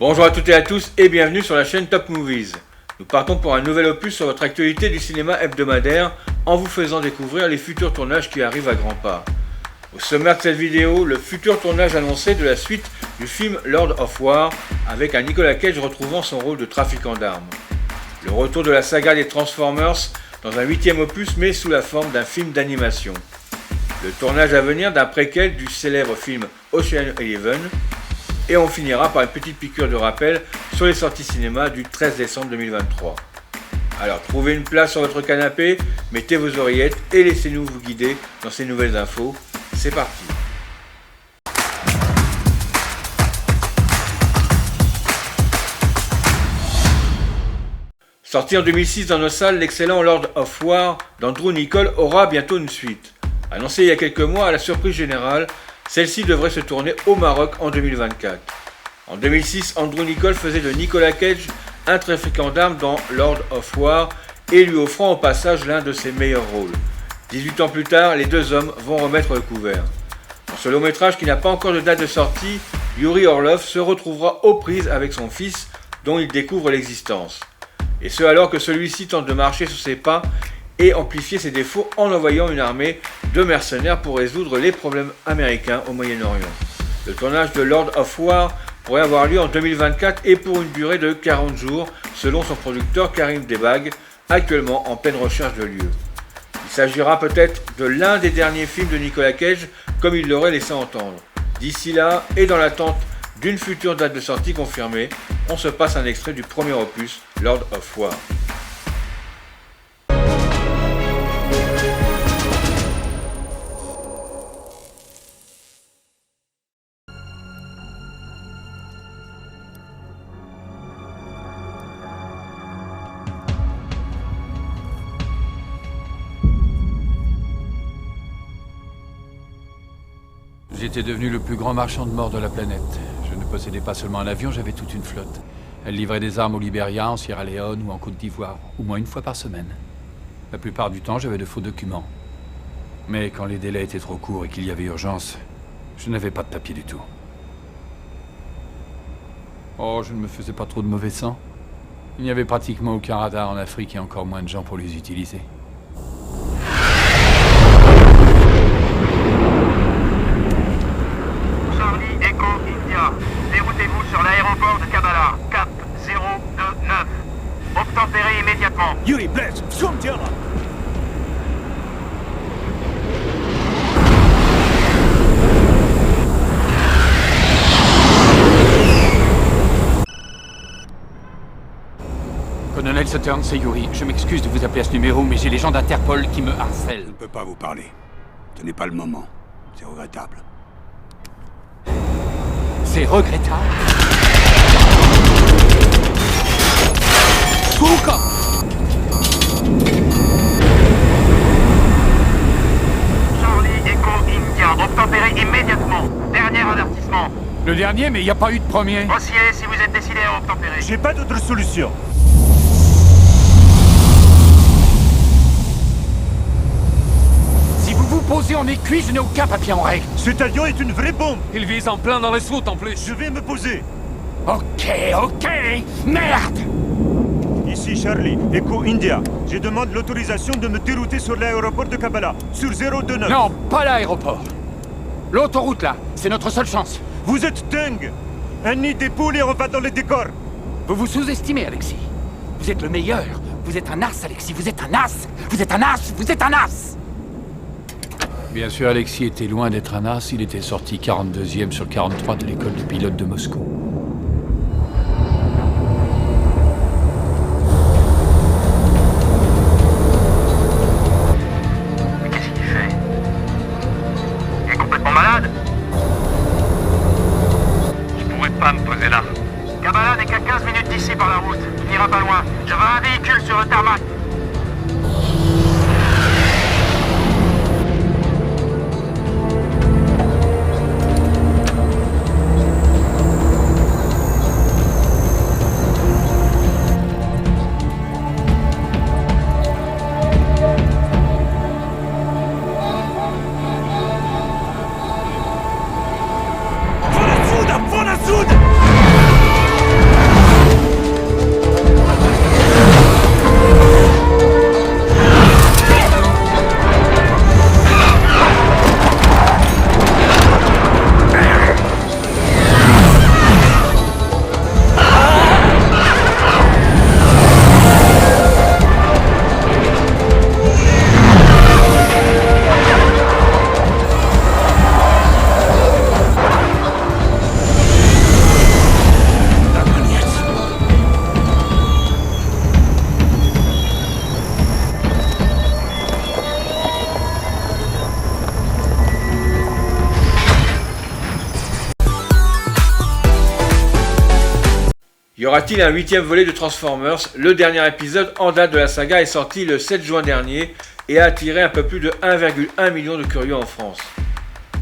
Bonjour à toutes et à tous et bienvenue sur la chaîne Top Movies. Nous partons pour un nouvel opus sur votre actualité du cinéma hebdomadaire en vous faisant découvrir les futurs tournages qui arrivent à grands pas. Au sommaire de cette vidéo, le futur tournage annoncé de la suite du film Lord of War avec un Nicolas Cage retrouvant son rôle de trafiquant d'armes. Le retour de la saga des Transformers dans un 8e opus mais sous la forme d'un film d'animation. Le tournage à venir d'un préquel du célèbre film Ocean's 11. Et on finira par une petite piqûre de rappel sur les sorties cinéma du 13 décembre 2023. Alors trouvez une place sur votre canapé, mettez vos oreillettes et laissez-nous vous guider dans ces nouvelles infos. C'est parti. Sorti en 2006 dans nos salles, l'excellent Lord of War d'Andrew Niccol aura bientôt une suite. Annoncé il y a quelques mois à la surprise générale, celle-ci devrait se tourner au Maroc en 2024. En 2006, Andrew Niccol faisait de Nicolas Cage un trafiquant d'armes dans Lord of War et lui offrant au passage l'un de ses meilleurs rôles. 18 ans plus tard, les deux hommes vont remettre le couvert. Dans ce long métrage qui n'a pas encore de date de sortie, Yuri Orlov se retrouvera aux prises avec son fils dont il découvre l'existence. Et ce alors que celui-ci tente de marcher sur ses pas et amplifier ses défauts en envoyant une armée de mercenaires pour résoudre les problèmes américains au Moyen-Orient. Le tournage de Lord of War pourrait avoir lieu en 2024 et pour une durée de 40 jours, selon son producteur Karim Debag, actuellement en pleine recherche de lieu. Il s'agira peut-être de l'un des derniers films de Nicolas Cage, comme il l'aurait laissé entendre. D'ici là, et dans l'attente d'une future date de sortie confirmée, on se passe un extrait du premier opus, Lord of War. J'étais devenu le plus grand marchand de morts de la planète. Je ne possédais pas seulement un avion, j'avais toute une flotte. Elle livrait des armes au Libéria, en Sierra Leone ou en Côte d'Ivoire, au moins une fois par semaine. La plupart du temps, j'avais de faux documents. Mais quand les délais étaient trop courts et qu'il y avait urgence, je n'avais pas de papier du tout. Oh, je ne me faisais pas trop de mauvais sang. Il n'y avait pratiquement aucun radar en Afrique et encore moins de gens pour les utiliser. Déroutez-vous sur l'aéroport de Kabbala, cap 029. Obtempérez immédiatement. Yuri, Blaise, Tiens là. Colonel Sutton, c'est Yuri. Je m'excuse de vous appeler à ce numéro, mais j'ai les gens d'Interpol qui me harcèlent. Je ne peux pas vous parler. Ce n'est pas le moment. C'est regrettable. C'est regrettable. Pouka! Charlie Echo India, obtempérez immédiatement. Dernier avertissement. Le dernier, mais il n'y a pas eu de premier. Oscillez si vous êtes décidé à obtempérer. J'ai pas d'autre solution. Si vous vous posez en écuit, je n'ai aucun papier en règle. Cet avion est une vraie bombe. Il vise en plein dans les soutes en plus. Je vais me poser. Ok. Merde! Ici Charlie, Echo India. Je demande l'autorisation de me dérouter sur l'aéroport de Kabbala, sur 029. Non, pas l'aéroport. L'autoroute, là, c'est notre seule chance. Vous êtes dingue. Un nid des poules et on va dans les décors. Vous vous sous-estimez, Alexis. Vous êtes le meilleur. Vous êtes un as, Alexis. Vous êtes un as. Vous êtes un as. Vous êtes un as. Bien sûr, Alexis était loin d'être un as. Il était sorti 42e sur 43 de l'école de pilote de Moscou. Mais qu'est-ce qu'il fait? Il est complètement malade. Je pourrais pas me poser là. Kabbala n'est qu'à 15 minutes d'ici par la route. Il n'ira pas loin. Je vois un véhicule sur le tarmac. Fona Sud! Y aura-t-il un 8e volet de Transformers? Le dernier épisode en date de la saga est sorti le 7 juin dernier et a attiré un peu plus de 1,1 million de curieux en France.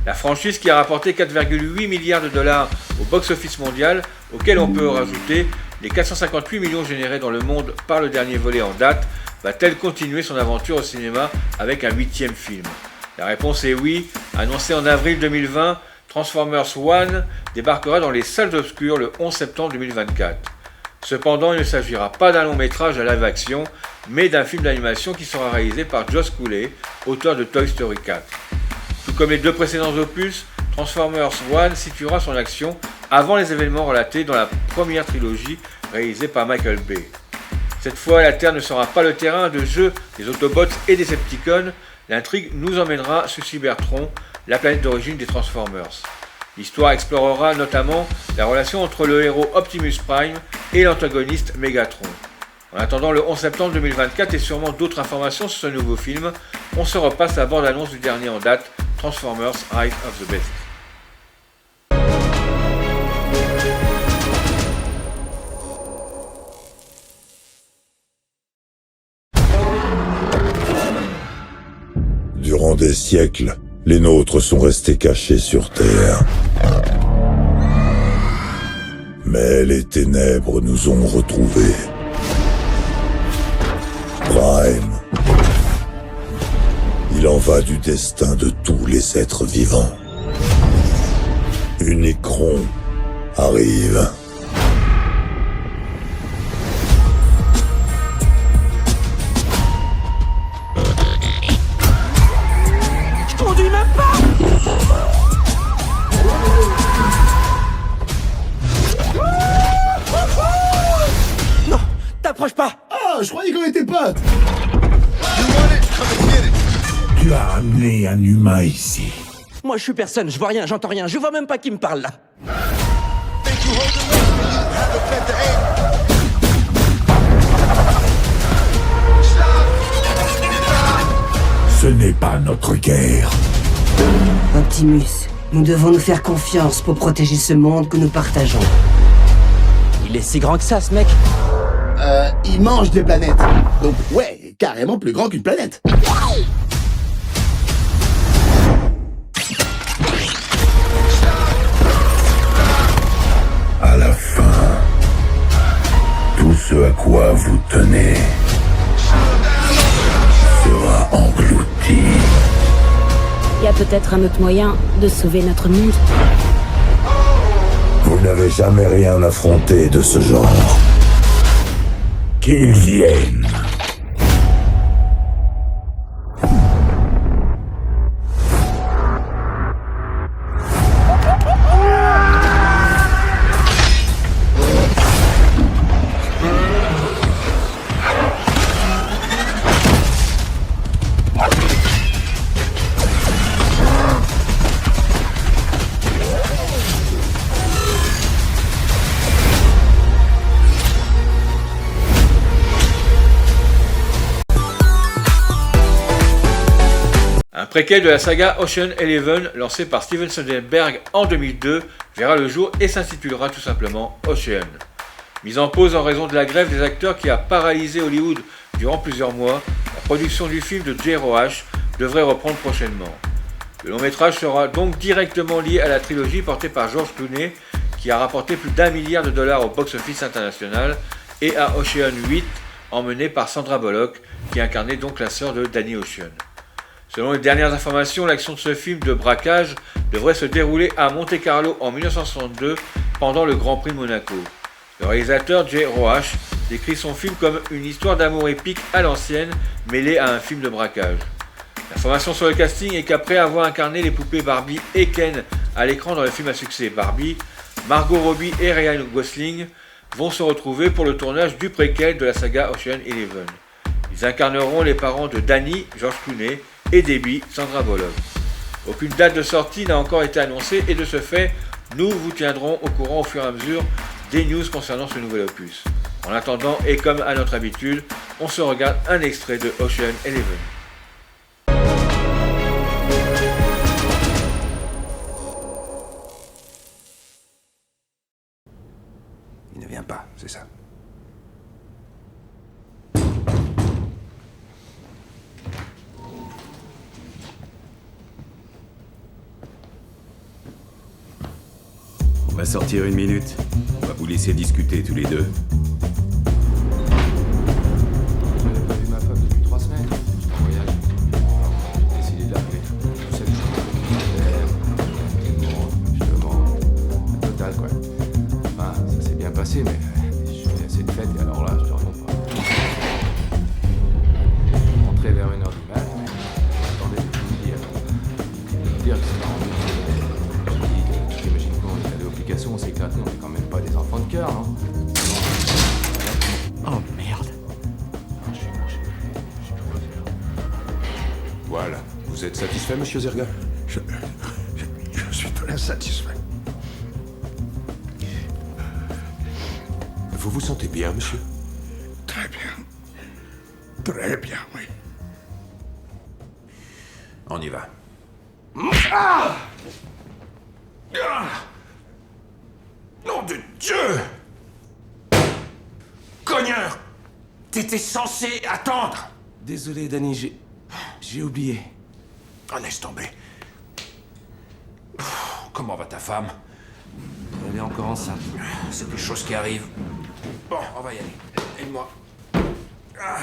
La franchise, qui a rapporté 4,8 milliards de dollars au box-office mondial, auquel on peut rajouter les 458 millions générés dans le monde par le dernier volet en date, va-t-elle continuer son aventure au cinéma avec un 8e film? La réponse est oui. Annoncé en avril 2020, Transformers One débarquera dans les salles obscures le 11 septembre 2024. Cependant, il ne s'agira pas d'un long métrage à live action, mais d'un film d'animation qui sera réalisé par Josh Cooley, auteur de Toy Story 4. Tout comme les deux précédents opus, Transformers One situera son action avant les événements relatés dans la première trilogie réalisée par Michael Bay. Cette fois, la Terre ne sera pas le terrain de jeu des Autobots et des Decepticons. L'intrigue nous emmènera sur Cybertron, la planète d'origine des Transformers. L'histoire explorera notamment la relation entre le héros Optimus Prime et l'antagoniste Megatron. En attendant le 11 septembre 2024 et sûrement d'autres informations sur ce nouveau film, on se repasse la bande-annonce du dernier en date, Transformers Rise of the Beast. Durant des siècles, les nôtres sont restés cachés sur Terre. Mais les ténèbres nous ont retrouvés. Prime. Il en va du destin de tous les êtres vivants. Unicron arrive. Je conduis même pas! Non, t'approches pas! Ah, je croyais qu'on était potes. Tu as amené un humain ici. Moi je suis personne, je vois rien, j'entends rien, je vois même pas qui me parle là. Ce n'est pas notre guerre. Optimus, nous devons nous faire confiance pour protéger ce monde que nous partageons. Il est si grand que ça, ce mec? Il mange des planètes. Donc ouais, carrément plus grand qu'une planète. À la fin, tout ce à quoi vous tenez sera englouti. Il y a peut-être un autre moyen de sauver notre monde. Vous n'avez jamais rien affronté de ce genre. Qu'ils viennent. Un préquel de la saga Ocean Eleven, lancé par Steven Soderbergh en 2002, verra le jour et s'intitulera tout simplement Ocean. Mise en pause en raison de la grève des acteurs qui a paralysé Hollywood durant plusieurs mois, la production du film de Jay Roach devrait reprendre prochainement. Le long métrage sera donc directement lié à la trilogie portée par George Clooney, qui a rapporté plus d'1 milliard de dollars au box-office international, et à Ocean 8, emmené par Sandra Bullock, qui incarnait donc la sœur de Danny Ocean. Selon les dernières informations, l'action de ce film de braquage devrait se dérouler à Monte-Carlo en 1962 pendant le Grand Prix de Monaco. Le réalisateur Jay Roach décrit son film comme une histoire d'amour épique à l'ancienne mêlée à un film de braquage. L'information sur le casting est qu'après avoir incarné les poupées Barbie et Ken à l'écran dans le film à succès Barbie, Margot Robbie et Ryan Gosling vont se retrouver pour le tournage du préquel de la saga Ocean Eleven. Ils incarneront les parents de Danny, George Clooney, et Debbie, Sandra Bullock. Aucune date de sortie n'a encore été annoncée et de ce fait, nous vous tiendrons au courant au fur et à mesure des news concernant ce nouvel opus. En attendant, et comme à notre habitude, on se regarde un extrait de Ocean Eleven. Il ne vient pas, c'est ça. On va sortir une minute. On va vous laisser discuter tous les deux. Je n'avais pas vu ma femme depuis 3 semaines. J'étais en voyage. J'ai décidé de l'appeler. Tout seul, justement, total quoi. Enfin, ça s'est bien passé, mais je fais assez de fête et alors là, je te raconte pas. Je rentrais vers 1h du mat, j'attendais de tout dire que c'est marrant. J'imagine qu'on est allé au Picasso, on s'est éclaté, on est quand même pas des enfants de cœur, non? Oh merde. Je suis tout faire. Voilà. Vous êtes satisfait, monsieur Zerga? Je suis très insatisfait. Vous vous sentez bien, monsieur? Très bien. Très bien, oui. On y va. Ah! Nom de Dieu! Cogneur! T'étais censé attendre! Désolé, Danny, j'ai oublié. Oh, laisse tomber. Comment va ta femme? Elle est encore enceinte. C'est des choses qui arrivent. Bon, on va y aller. Aide-moi. Ah.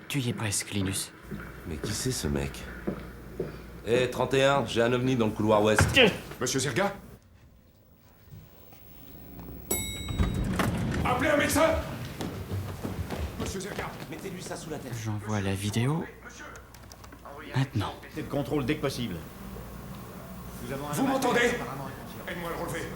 Tu y es presque, Linus. Mais qui c'est ce mec? Eh, 31, j'ai un ovni dans le couloir ouest. Monsieur Zerga? Appelez un médecin! Monsieur Zerga, mettez-lui ça sous la tête. J'envoie la vidéo. Maintenant. C'est le contrôle dès que possible. Vous m'entendez? Aide-moi à le relever.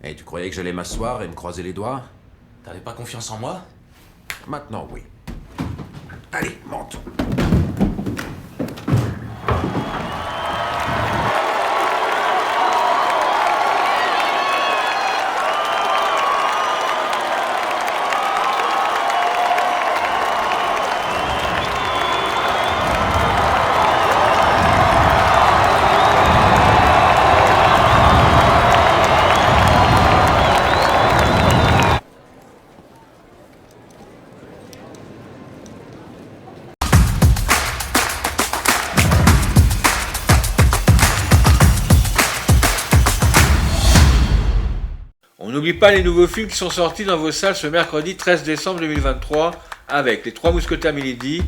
Eh, tu croyais que j'allais m'asseoir et me croiser les doigts? T'avais pas confiance en moi? Maintenant, oui. Allez, monte. On n'oublie pas les nouveaux films qui sont sortis dans vos salles ce mercredi 13 décembre 2023 avec Les Trois Mousquetaires Milady,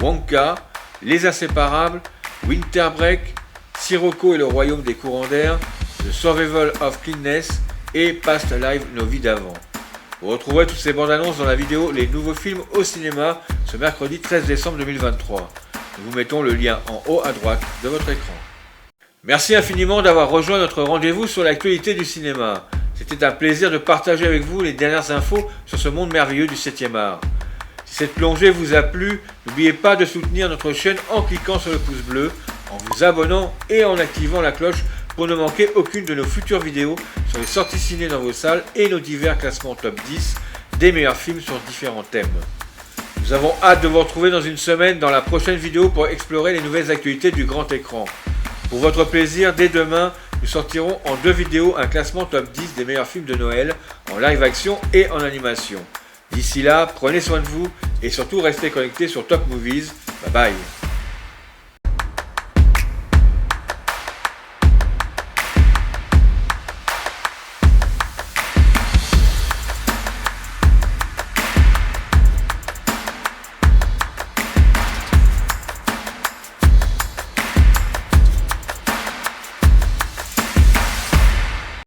Wonka, Les Inséparables, Winter Break, Sirocco et le Royaume des Courants d'air, The Survival of Cleanness et Past Lives, Nos vies d'avant. Vous retrouverez toutes ces bandes annonces dans la vidéo Les nouveaux films au cinéma ce mercredi 13 décembre 2023. Nous vous mettons le lien en haut à droite de votre écran. Merci infiniment d'avoir rejoint notre rendez-vous sur l'actualité du cinéma. C'était un plaisir de partager avec vous les dernières infos sur ce monde merveilleux du 7e art. Si cette plongée vous a plu, n'oubliez pas de soutenir notre chaîne en cliquant sur le pouce bleu, en vous abonnant et en activant la cloche pour ne manquer aucune de nos futures vidéos sur les sorties ciné dans vos salles et nos divers classements top 10 des meilleurs films sur différents thèmes. Nous avons hâte de vous retrouver dans une semaine dans la prochaine vidéo pour explorer les nouvelles actualités du grand écran. Pour votre plaisir, dès demain, nous sortirons en 2 vidéos un classement top 10 des meilleurs films de Noël en live action et en animation. D'ici là, prenez soin de vous et surtout restez connectés sur Top Movies. Bye bye.